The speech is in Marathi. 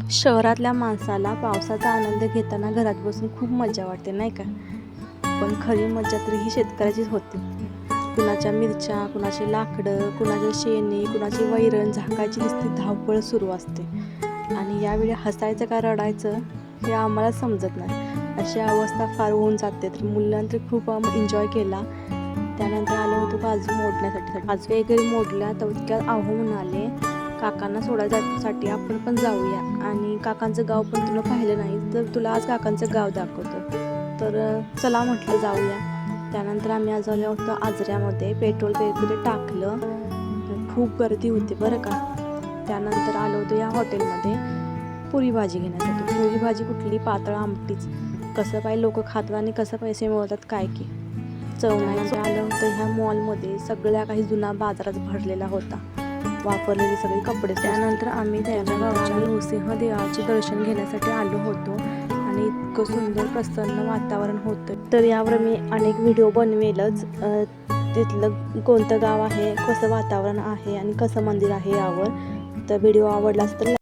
शहरातल्या माणसाला पावसाचा आनंद घेताना घरात बसून खूप मजा वाटते नाही का. पण खरी मजा तर ही शेतकऱ्याचीच होती. कुणाच्या मिरच्या, कुणाचे लाकडं, कुणाचे शेणी, कुणाची वैरण झाकायची नुसती धावपळ सुरू असते. आणि यावेळी हसायचं का रडायचं हे आम्हाला समजत नाही. अशी अवस्था फार होऊन जाते. तर मुलांनी तर खूप एन्जॉय केला. त्यानंतर आलो होतो काजू मोडण्यासाठी. काजू वगैरे मोडल्या तर इतक्यात आहो म्हणाले काकांना सोडायसाठी आपण पण जाऊया. आणि काकांचं गाव पण तुला पाहिलं नाही तर तुला आज काकांचं गाव दाखवतो. तर चला म्हटलं जाऊया. त्यानंतर आम्ही आज आलो होतो आजऱ्यामध्ये. पेट्रोल वगैरे टाकलं. खूप गर्दी होती बरं का. त्यानंतर आलो होतो या हॉटेलमध्ये पुरी भाजी घेण्यासाठी. पुरी भाजी कुठली, पातळ आमटीच. कसं पाहिजे लोक खातात आणि कसं पैसे मिळवतात काय की चवण्याचं. आलं होतं ह्या मॉलमध्ये. सगळ्या काही जुना बाजारात भरलेला होता, वापरलेले सगळे कपडे. त्यानंतर आम्ही त्यांच्या गावच्या नृसिंह देवाचे दर्शन घेण्यासाठी आलो होतो. आणि इतकं सुंदर प्रसन्न वातावरण होतं. तर यावर मी अनेक व्हिडिओ बनवेलच. तिथलं कोणतं गाव आहे, कसं वातावरण आहे आणि कसं मंदिर आहे यावर. तर व्हिडिओ आवडला तर